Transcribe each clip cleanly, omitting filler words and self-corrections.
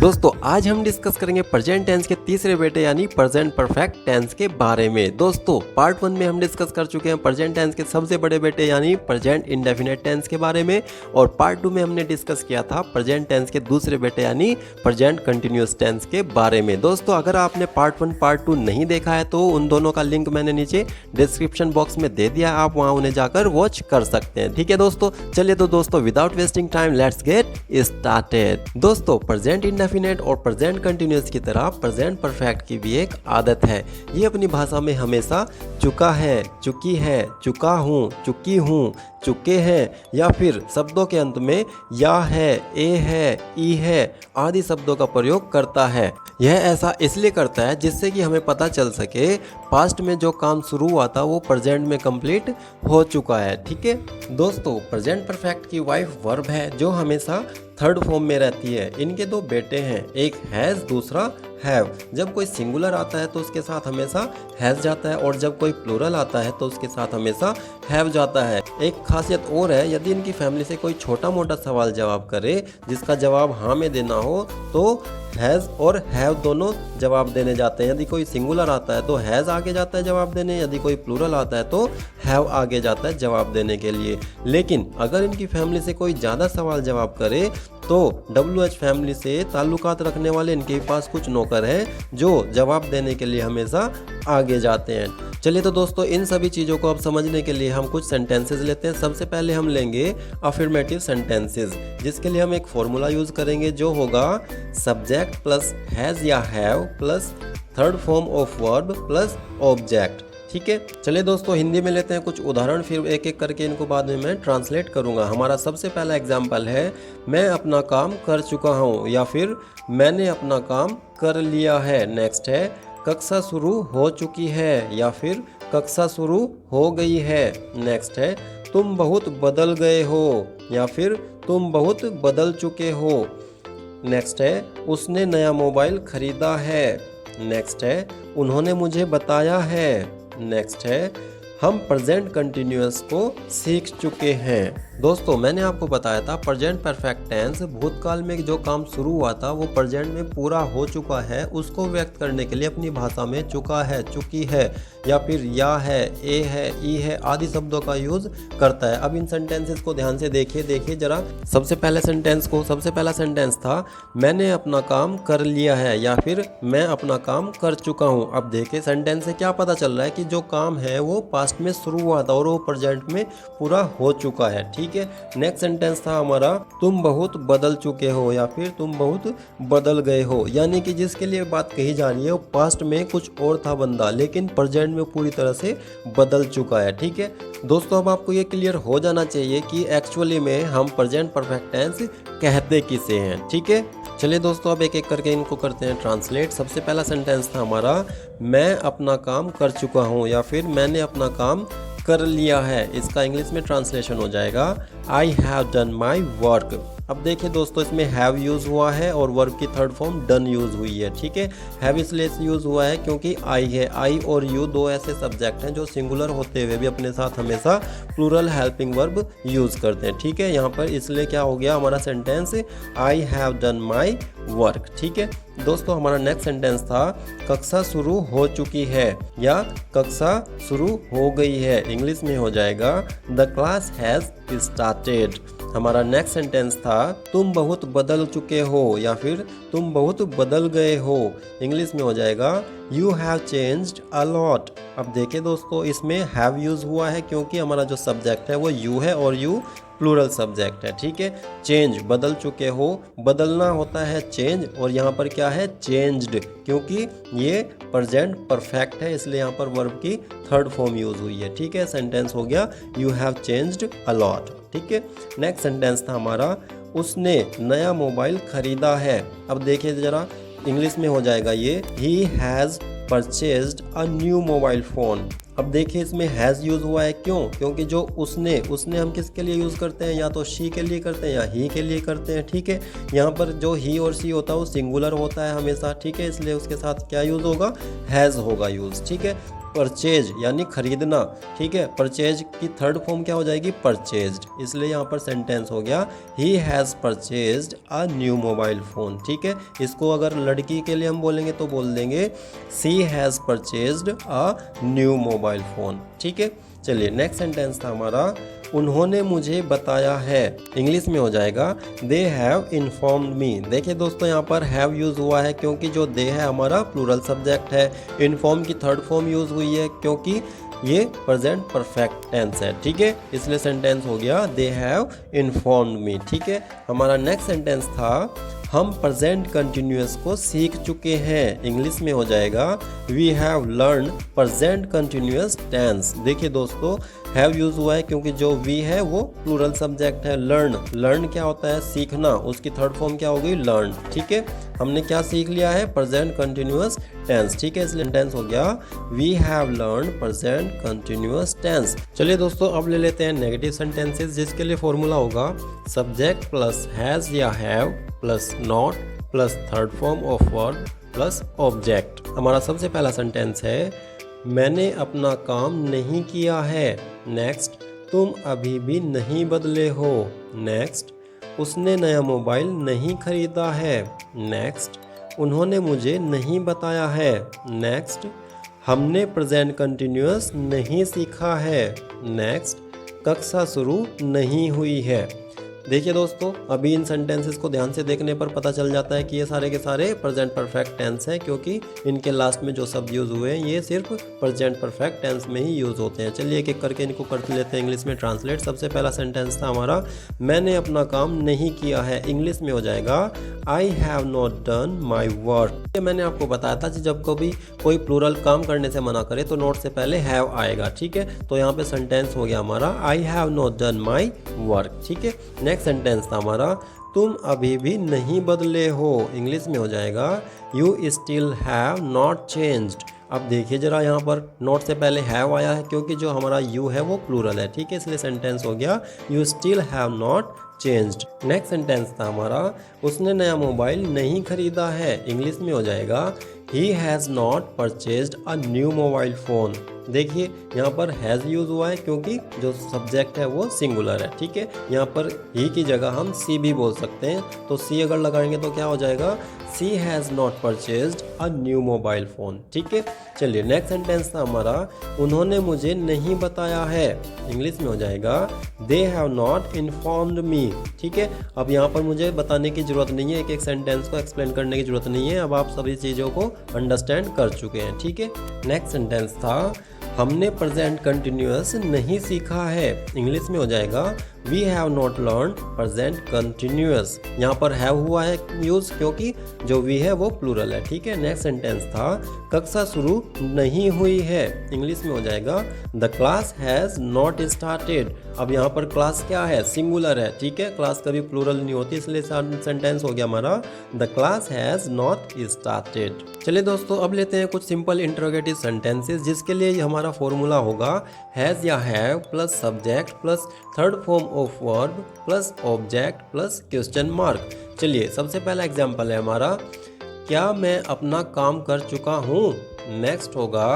दोस्तों आज हम डिस्कस करेंगे प्रेजेंट टेंस के तीसरे बेटे यानी प्रेजेंट परफेक्ट टेंस के बारे में। दोस्तों पार्ट 1 में हम डिस्कस कर चुके हैं प्रेजेंट टेंस के सबसे बड़े बेटे यानी प्रेजेंट इंडेफिनिट टेंस के बारे में, और पार्ट 2 में हमने डिस्कस किया था प्रेजेंट टेंस के दूसरे बेटे यानी प्रेजेंट कंटिन्यूअस टेंस के बारे में। दोस्तों अगर आपने पार्ट 1 पार्ट 2 नहीं देखा है तो उन दोनों का लिंक मैंने नीचे डिस्क्रिप्शन बॉक्स में दे दिया, आप वहां उन्हें जाकर वॉच कर सकते हैं। ठीक है दोस्तों, चलिए तो दोस्तों without wasting time let's get started. दोस्तों प्रेजेंट इंडेफिनिट और प्रेजेंट कंटिन्यूअस की तरह प्रेजेंट परफेक्ट की भी एक आदत है। ये अपनी भाषा में हमेशा चुका है, चुकी है, चुका हूँ, चुकी हूँ, चुके हैं या फिर शब्दों के अंत में या है, ए है, ई है आदि शब्दों का प्रयोग करता है। यह ऐसा इसलिए करता है जिससे कि हमें पता चल सके पास्ट में जो काम शुरू हुआ था वो प्रेजेंट में कंप्लीट हो चुका है। ठीक है दोस्तों, प्रेजेंट परफेक्ट की वाइफ वर्ब है जो हमेशा थर्ड फॉर्म में रहती है। इनके दो बेटे हैं, एक हैज़ दूसरा हैव। जब कोई सिंगुलर आता है तो उसके साथ हमेशा हैज़ जाता है, और जब कोई प्लूरल आता है तो उसके साथ हमेशा हैव जाता है। एक खासियत और है, यदि इनकी फैमिली से कोई छोटा मोटा सवाल जवाब करे जिसका जवाब हाँ में देना हो तो हैज़ और हैव दोनों जवाब देने जाते हैं। यदि कोई सिंगुलर आता है तो हैज़ आगे जाता है जवाब देने, यदि कोई प्लूरल आता है तो हैव आगे जाता है जवाब देने के लिए। लेकिन अगर इनकी फैमिली से कोई ज़्यादा सवाल जवाब करे तो WH फैमिली से ताल्लुकात रखने वाले इनके पास कुछ नौकर हैं जो जवाब देने के लिए हमेशा आगे जाते हैं। चलिए तो दोस्तों इन सभी चीज़ों को अब समझने के लिए हम कुछ सेंटेंसेस लेते हैं। सबसे पहले हम लेंगे अफर्मेटिव सेंटेंसेस, जिसके लिए हम एक फॉर्मूला यूज़ करेंगे जो होगा सब्जेक्ट प्लस हैज़ या have plus third form of verb plus object. ठीक है, चलिए दोस्तों हिंदी में लेते हैं कुछ उदाहरण, फिर एक एक करके इनको बाद में मैं ट्रांसलेट करूंगा। हमारा सबसे पहला एग्जाम्पल है मैं अपना काम कर चुका हूं या फिर मैंने अपना काम कर लिया है। नेक्स्ट है कक्षा शुरू हो चुकी है या फिर कक्षा शुरू हो गई है। नेक्स्ट है तुम बहुत बदल गए हो या फिर तुम बहुत बदल चुके हो। नेक्स्ट है उसने नया मोबाइल खरीदा है। नेक्स्ट है उन्होंने मुझे बताया है। नेक्स्ट है हम प्रेजेंट कंटिन्यूअस को सीख चुके हैं। दोस्तों मैंने आपको बताया था प्रेजेंट परफेक्ट टेंस भूतकाल में जो काम शुरू हुआ था वो प्रेजेंट में पूरा हो चुका है, उसको व्यक्त करने के लिए अपनी भाषा में चुका है, चुकी है या फिर या है, ए है, ई है आदि शब्दों का यूज करता है। अब इन सेंटेंसेस को ध्यान से देखिए जरा। सबसे पहला सेंटेंस था मैंने अपना काम कर लिया है या फिर मैं अपना काम कर चुका हूँ। अब देखिए सेंटेंस से क्या पता चल रहा है कि जो काम है वो पास्ट में शुरू हुआ था और वो प्रेजेंट में पूरा हो चुका है। ठीक है, नेक्स्ट सेंटेंस था हमारा तुम बहुत बदल चुके हो या फिर तुम बहुत बदल गए हो, यानी कि जिसके लिए बात कही जा रही है वो पास्ट में कुछ और था बंदा लेकिन प्रेजेंट में पूरी तरह से बदल चुका है। ठीक है दोस्तों, अब आपको ये क्लियर हो जाना चाहिए कि एक्चुअली में हम प्रेजेंट परफेक्ट टेंस कहते किसे हैं। ठीक है, चलिए दोस्तों अब एक एक करके इनको करते हैं ट्रांसलेट। सबसे पहला सेंटेंस था हमारा मैं अपना काम कर चुका हूँ या फिर मैंने अपना काम कर लिया है। इसका इंग्लिश में ट्रांसलेशन हो जाएगा I have done my work. अब देखिए दोस्तों इसमें हैव यूज़ हुआ है और वर्ब की थर्ड फॉर्म डन यूज़ हुई है। ठीक है, हैव इसलिए यूज़ हुआ है क्योंकि आई है। आई और यू दो ऐसे सब्जेक्ट हैं जो सिंगुलर होते हुए भी अपने साथ हमेशा प्लूरल हेल्पिंग वर्ब यूज़ करते हैं। ठीक है, यहाँ पर इसलिए क्या हो गया हमारा sentence I have done my work. ठीक है दोस्तों, हमारा नेक्स्ट सेंटेंस था कक्षा शुरू हो चुकी है या कक्षा शुरू हो गई है। इंग्लिश में हो जाएगा द क्लास हैज़ स्टार्टेड। हमारा नेक्स्ट सेंटेंस था तुम बहुत बदल चुके हो या फिर तुम बहुत बदल गए हो। इंग्लिश में हो जाएगा you have changed a lot. अब देखिए दोस्तों इसमें हैव यूज़ हुआ है क्योंकि हमारा जो सब्जेक्ट है वो यू है और यू प्लूरल सब्जेक्ट है। ठीक है, चेंज बदल चुके हो, बदलना होता है चेंज, और यहाँ पर क्या है चेंज्ड, क्योंकि ये प्रेजेंट परफेक्ट है इसलिए यहाँ पर वर्ब की थर्ड फॉर्म यूज हुई है। ठीक है, सेंटेंस हो गया you have changed a lot. ठीक है, नेक्स्ट सेंटेंस था हमारा उसने नया मोबाइल खरीदा है। अब देखिए जरा इंग्लिश में हो जाएगा ये he has purchased a new mobile phone. अब देखिए इसमें हैज़ यूज़ हुआ है, क्यों? क्योंकि जो उसने हम किसके लिए यूज़ करते हैं, या तो शी के लिए करते हैं या ही के लिए करते हैं। ठीक है, यहाँ पर जो ही और शी होता है वो सिंगुलर होता है हमेशा। ठीक है, इसलिए उसके साथ क्या यूज़ होगा, हैज़ होगा यूज़। ठीक है, परचेज यानी खरीदना, ठीक है। परचेज की थर्ड फॉर्म क्या हो जाएगी, परचेज्ड, इसलिए यहाँ पर सेंटेंस हो गया he has purchased a new mobile phone, ठीक है। इसको अगर लड़की के लिए हम बोलेंगे तो बोल देंगे she has purchased a new mobile phone, ठीक है। चलिए नेक्स्ट सेंटेंस था हमारा उन्होंने मुझे बताया है, इंग्लिश में हो जाएगा दे हैव इन्फॉर्म्ड मी। देखिए दोस्तों यहाँ पर हैव यूज़ हुआ है क्योंकि जो दे है हमारा प्लूरल सब्जेक्ट है। इन्फॉर्म की थर्ड फॉर्म यूज़ हुई है क्योंकि ये प्रेजेंट परफेक्ट टेंस है, ठीक है। इसलिए सेंटेंस हो गया दे हैव इन्फॉर्म्ड मी, ठीक है। हमारा नेक्स्ट सेंटेंस था हम प्रेजेंट कंटिन्यूअस को सीख चुके हैं, इंग्लिश में हो जाएगा we have learn present continuous tense. देखिए दोस्तों हैव यूज हुआ है क्योंकि जो वी है वो प्लूरल सब्जेक्ट है। लर्न क्या होता है, सीखना, उसकी थर्ड फॉर्म क्या होगी, लर्न, ठीक है। हमने क्या सीख लिया है, प्रेजेंट कंटिन्यूअस टेंस, ठीक है। इसलिए टेंस हो गया we have learn present continuous tense. चलिए दोस्तों अब ले लेते हैं नेगेटिव सेंटेंसेस, जिसके लिए फॉर्मूला होगा सब्जेक्ट प्लस हैज या have plus not plus third form of verb plus object. हमारा सबसे पहला सेंटेंस है मैंने अपना काम नहीं किया है। नेक्स्ट तुम अभी भी नहीं बदले हो। नेक्स्ट उसने नया मोबाइल नहीं खरीदा है। नेक्स्ट उन्होंने मुझे नहीं बताया है। नेक्स्ट हमने प्रेजेंट कंटिन्यूअस नहीं सीखा है। नेक्स्ट कक्षा शुरू नहीं हुई है। देखिए दोस्तों अभी इन सेंटेंसेस को ध्यान से देखने पर पता चल जाता है कि ये सारे के सारे प्रेजेंट परफेक्ट टेंस हैं, क्योंकि इनके लास्ट में जो शब्द यूज़ हुए हैं ये सिर्फ प्रेजेंट परफेक्ट टेंस में ही यूज़ होते हैं। चलिए एक एक करके इनको कर लेते हैं इंग्लिश में ट्रांसलेट। सबसे पहला सेंटेंस था हमारा मैंने अपना काम नहीं किया है, इंग्लिश में हो जाएगा I have not done my work. मैंने आपको बताया था कि जब कभी कोई प्लूरल काम करने से मना करे तो नॉट से पहले हैव आएगा, ठीक है। तो यहाँ पे सेंटेंस हो गया हमारा I have not done my work, ठीक है। नेक्स्ट सेंटेंस था हमारा तुम अभी भी नहीं बदले हो, इंग्लिश में हो जाएगा you still have not changed. अब देखिए जरा यहाँ पर नॉट से पहले हैव आया है क्योंकि जो हमारा यू है वो प्लूरल है, ठीक है। इसलिए सेंटेंस हो गया you still have not changed. Next sentence था हमारा उसने नया मोबाइल नहीं खरीदा है, इंग्लिश में हो जाएगा he has not purchased a new mobile phone. देखिए यहाँ पर हैज़ यूज़ हुआ है क्योंकि जो सब्जेक्ट है वो सिंगुलर है, ठीक है। यहाँ पर ही की जगह हम सी भी बोल सकते हैं, तो सी अगर लगाएंगे तो क्या हो जाएगा she has not purchased a new mobile phone, ठीक है। चलिए नेक्स्ट सेंटेंस था हमारा उन्होंने मुझे नहीं बताया है, इंग्लिश में हो जाएगा दे हैव नॉट इन्फॉर्म्ड मी, ठीक है। अब यहाँ पर मुझे बताने की ज़रूरत नहीं है, एक एक सेंटेंस को एक्सप्लेन करने की ज़रूरत नहीं है, अब आप सभी चीज़ों को अंडरस्टैंड कर चुके हैं, ठीक है। नेक्स्ट सेंटेंस था हमने प्रेजेंट कंटिन्यूअस नहीं सीखा है, इंग्लिश में हो जाएगा we have not learn present continuous. यहाँ पर हैव हुआ है यूज़ क्योंकि जो वी है वो प्लूरल है, ठीक है। नेक्स्ट सेंटेंस था कक्षा शुरू नहीं हुई है, इंग्लिश में हो जाएगा the class has not started. अब यहाँ पर क्लास क्या है, सिंगुलर है, ठीक है। क्लास कभी प्लूरल नहीं होती, इसलिए सेंटेंस हो गया हमारा the class has not started. चलिए दोस्तों अब लेते हैं कुछ सिंपल इंटरोगेटिव सेंटेंसेस, जिसके लिए हमारा फॉर्मूला होगा हैज़ या have plus subject plus third form of verb plus object plus question mark. चलिए सबसे पहला एग्जांपल है हमारा क्या मैं अपना काम कर चुका हूँ। नेक्स्ट होगा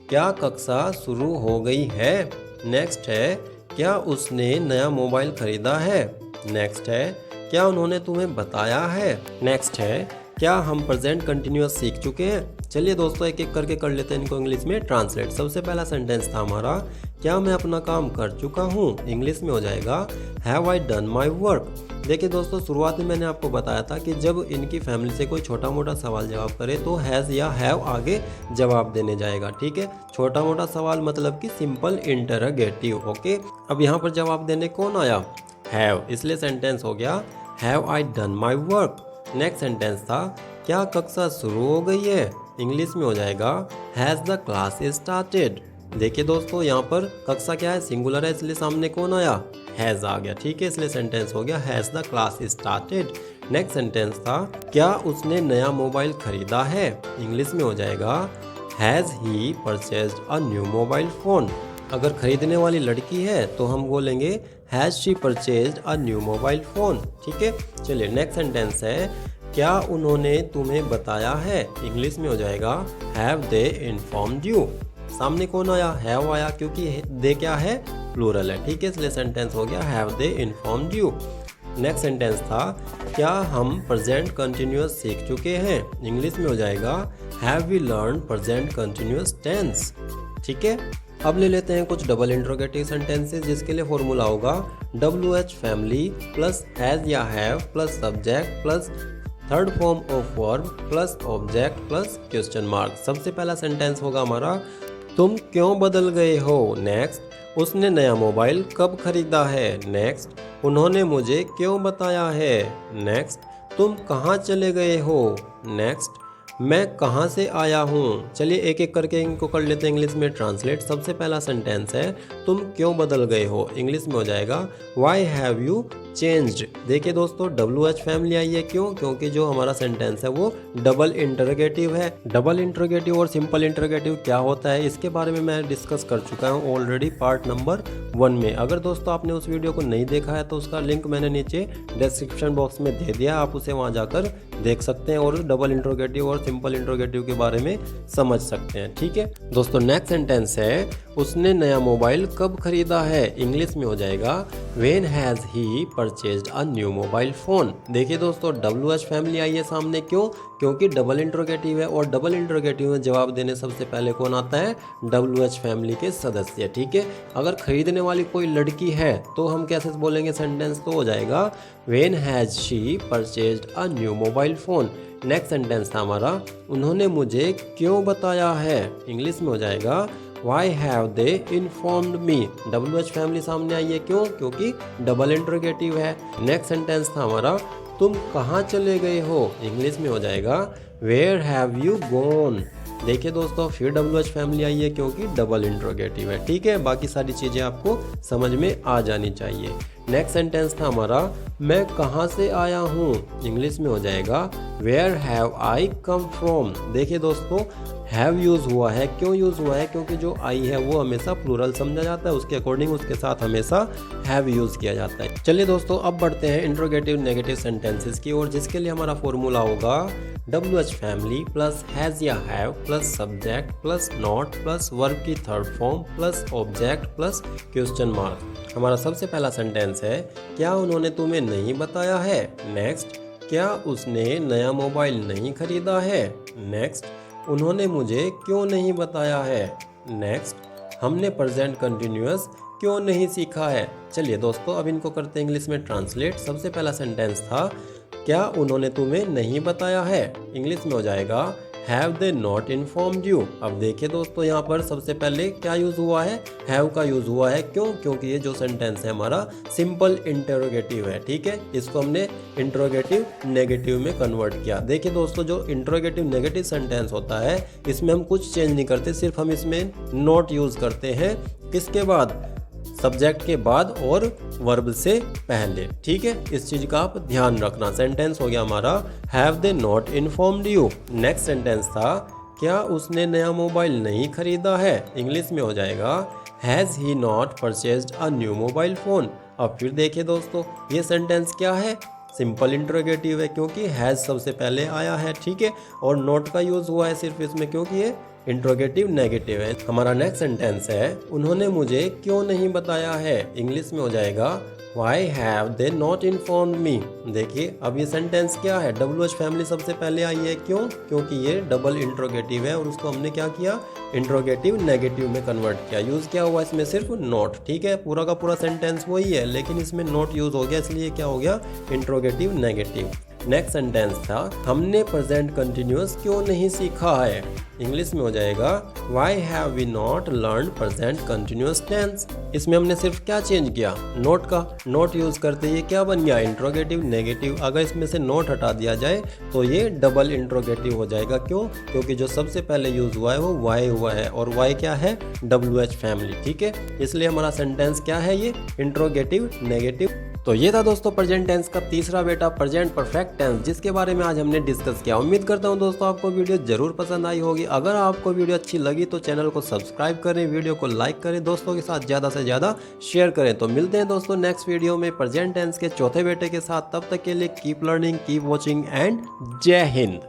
क्या कक्षा शुरू हो गई है। नेक्स्ट है क्या उसने नया मोबाइल खरीदा है। नेक्स्ट है क्या उन्होंने तुम्हें बताया है। नेक्स्ट है क्या हम प्रेजेंट कंटिन्यूअस सीख चुके हैं। चलिए दोस्तों एक एक करके कर लेते हैं इनको इंग्लिश में ट्रांसलेट। सबसे पहला सेंटेंस था हमारा क्या मैं अपना काम कर चुका हूँ, इंग्लिश में हो जाएगा have I done my work. देखिए दोस्तों शुरुआत में मैंने आपको बताया था कि जब इनकी फैमिली से कोई छोटा मोटा सवाल जवाब करे तो हैज़ या हैव आगे जवाब देने जाएगा, ठीक है। छोटा मोटा सवाल मतलब कि सिंपल इंटरोगेटिव, ओके। अब यहाँ पर जवाब देने कौन आया, हैव, इसलिए सेंटेंस हो गया have I done my work. Next sentence था क्या कक्षा शुरू हो गई है, इंग्लिश में हो जाएगा हैज़ द क्लास स्टार्टेड। देखिए दोस्तों यहाँ पर कक्षा क्या है, सिंगुलर है, इसलिए सामने कौन आया, हैज़ आ गया, ठीक है। इसलिए सेंटेंस हो गया has the class started. Next sentence था क्या उसने नया मोबाइल खरीदा है, इंग्लिश में हो जाएगा has he purchased a new mobile phone. अगर खरीदने वाली लड़की है तो हम बोलेंगे has she purchased a new mobile phone, ठीक है। चलिए नेक्स्ट सेंटेंस है क्या उन्होंने तुम्हें बताया है, इंग्लिश में हो जाएगा हैव दे इन्फॉर्म्ड यू। सामने कौन आया, हैव आया, क्योंकि दे क्या है, प्लूरल है, ठीक है, इसलिए सेंटेंस हो गया have they informed you. Next sentence था क्या हम प्रेजेंट कंटिन्यूअस सीख चुके हैं, इंग्लिश में हो जाएगा have we learn present continuous tense, ठीक है। अब ले लेते हैं कुछ डबल इंट्रोगेटिव सेंटेंसेस, जिसके लिए फॉर्मूला होगा WH फैमिली प्लस हैज या have plus subject plus third form of verb plus object plus question mark. सबसे पहला सेंटेंस होगा हमारा तुम क्यों बदल गए हो, नेक्स्ट उसने नया मोबाइल कब खरीदा है, नेक्स्ट उन्होंने मुझे क्यों बताया है, नेक्स्ट तुम कहाँ चले गए हो, नेक्स्ट मैं कहाँ से आया हूँ। चलिए एक एक करके इनको कर लेते हैं इंग्लिश में ट्रांसलेट। सबसे पहला सेंटेंस है तुम क्यों बदल गए हो, इंग्लिश में हो जाएगा वाई हैव यू चेंज्ड। देखिए दोस्तों WH फैमिली आई है, क्यों, क्योंकि जो हमारा सेंटेंस है वो डबल इंटरोगेटिव है। डबल इंटरोगेटिव और सिंपल इंटरोगेटिव क्या होता है इसके बारे में मैं डिस्कस कर चुका हूँ ऑलरेडी पार्ट नंबर 1 में। अगर दोस्तों आपने उस वीडियो को नहीं देखा है तो उसका लिंक मैंने नीचे डिस्क्रिप्शन बॉक्स में दे दिया, आप उसे वहाँ जाकर देख सकते हैं और डबल इंटरोगेटिव और सिंपल इंटरोगेटिव के बारे में समझ सकते हैं, ठीक है दोस्तों। नेक्स्ट सेंटेंस है उसने नया मोबाइल कब खरीदा है, इंग्लिश में हो जाएगा when has he purchased a new mobile phone. देखिए दोस्तों WH फैमिली आई है सामने, क्यों, क्योंकि डबल इंटरोगेटिव है और डबल इंटरोगेटिव में जवाब देने सबसे पहले कौन आता है, WH फैमिली के सदस्य, ठीक है। अगर खरीदने वाली कोई लड़की है तो हम कैसे बोलेंगे सेंटेंस, तो हो जाएगा when has she purchased a new mobile phone. Next sentence था हमारा उन्होंने मुझे क्यों बताया है, इंग्लिश में हो जाएगा why have they informed me. WH family सामने आई है, क्यों, क्योंकि डबल इंटरोगेटिव है। नेक्स्ट सेंटेंस था हमारा तुम कहाँ चले गए हो, इंग्लिश में हो जाएगा वेयर हैव यू गॉन। देखिए दोस्तों फिर WH फैमिली आई है क्योंकि डबल इंटरोगेटिव है, ठीक है। बाकी सारी चीज़ें आपको समझ में आ जानी चाहिए। नेक्स्ट सेंटेंस था हमारा मैं कहाँ से आया हूँ, इंग्लिश में हो जाएगा where have I come from. देखिए दोस्तों हैव यूज़ हुआ है, क्यों यूज़ हुआ है, क्योंकि जो आई है वो हमेशा प्लूरल समझा जाता है, उसके अकॉर्डिंग उसके साथ हमेशा हैव यूज़ किया जाता है। चलिए दोस्तों अब बढ़ते हैं इंट्रोगेटिव नेगेटिव सेंटेंसेस की ओर, जिसके लिए हमारा फॉर्मूला होगा WH फैमिली प्लस हैज़ या have plus subject plus not plus verb की third form plus object plus question mark. हमारा सबसे पहला सेंटेंस है क्या उन्होंने तुम्हें नहीं बताया है, नेक्स्ट क्या उसने नया मोबाइल नहीं खरीदा है, नेक्स्ट उन्होंने मुझे क्यों नहीं बताया है, नेक्स्ट हमने प्रेजेंट कंटिन्यूअस क्यों नहीं सीखा है। चलिए दोस्तों अब इनको करते हैं इंग्लिश में ट्रांसलेट। सबसे पहला सेंटेंस था क्या उन्होंने तुम्हें नहीं बताया है, इंग्लिश में हो जाएगा have they not informed you. अब देखिए दोस्तों यहाँ पर सबसे पहले क्या यूज़ हुआ है, हैव का यूज़ हुआ है, क्यों, क्योंकि ये जो सेंटेंस है हमारा सिंपल इंटरोगेटिव है, ठीक है। इसको हमने इंटरोगेटिव नेगेटिव में कन्वर्ट किया। देखिए दोस्तों जो इंटरोगेटिव नेगेटिव सेंटेंस होता है इसमें हम कुछ चेंज नहीं करते, सिर्फ हम इसमें नॉट यूज़ करते हैं, किसके बाद, सब्जेक्ट के बाद और वर्ब से पहले, ठीक है। इस चीज का आप ध्यान रखना। सेंटेंस हो गया हमारा have they not informed you. Next sentence था क्या उसने नया मोबाइल नहीं खरीदा है, इंग्लिश में हो जाएगा has he not purchased a new mobile phone. अब फिर देखिए दोस्तों ये सेंटेंस क्या है, सिंपल इंटरोगेटिव है क्योंकि हैज सबसे पहले आया है, ठीक है, और नॉट का यूज हुआ है सिर्फ इसमें क्योंकि ये इंट्रोगेटिव नेगेटिव है। हमारा नेक्स्ट सेंटेंस है उन्होंने मुझे क्यों नहीं बताया है, इंग्लिश में हो जाएगा why have they not informed मी। देखिए अब ये सेंटेंस क्या है, WH फैमिली सबसे पहले आई है, क्यों, क्योंकि ये डबल इंट्रोगेटिव है और उसको हमने क्या किया, इंट्रोगेटिव नेगेटिव में कन्वर्ट किया। यूज़ क्या हुआ इसमें, सिर्फ नॉट, ठीक है। पूरा का पूरा सेंटेंस वही है लेकिन इसमें नॉट यूज़ हो गया, इसलिए क्या हो गया, इंट्रोगेटिव नेगेटिव। नेक्स्ट सेंटेंस था हमने प्रेजेंट कंटिन्यूअस क्यों नहीं सीखा है, इंग्लिश में हो जाएगा why have we not learn present continuous tense. इसमें हमने सिर्फ क्या चेंज किया, नोट का नोट यूज करते ये क्या बन गया, इंट्रोगेटिव नेगेटिव। अगर इसमें से नोट हटा दिया जाए तो ये डबल इंट्रोगेटिव हो जाएगा, क्यों, क्योंकि जो सबसे पहले यूज हुआ है वो वाई हुआ है और वाई क्या है, WH फैमिली, ठीक है। इसलिए हमारा सेंटेंस क्या है, ये इंट्रोगेटिव नेगेटिव। तो ये था दोस्तों प्रेजेंट टेंस का तीसरा बेटा प्रेजेंट परफेक्ट टेंस, जिसके बारे में आज हमने डिस्कस किया। उम्मीद करता हूँ दोस्तों आपको वीडियो जरूर पसंद आई होगी। अगर आपको वीडियो अच्छी लगी तो चैनल को सब्सक्राइब करें, वीडियो को लाइक करें, दोस्तों के साथ ज़्यादा से ज़्यादा शेयर करें। तो मिलते हैं दोस्तों नेक्स्ट वीडियो में प्रेजेंट टेंस के चौथे बेटे के साथ। तब तक के लिए keep learning, keep watching and जय हिंद।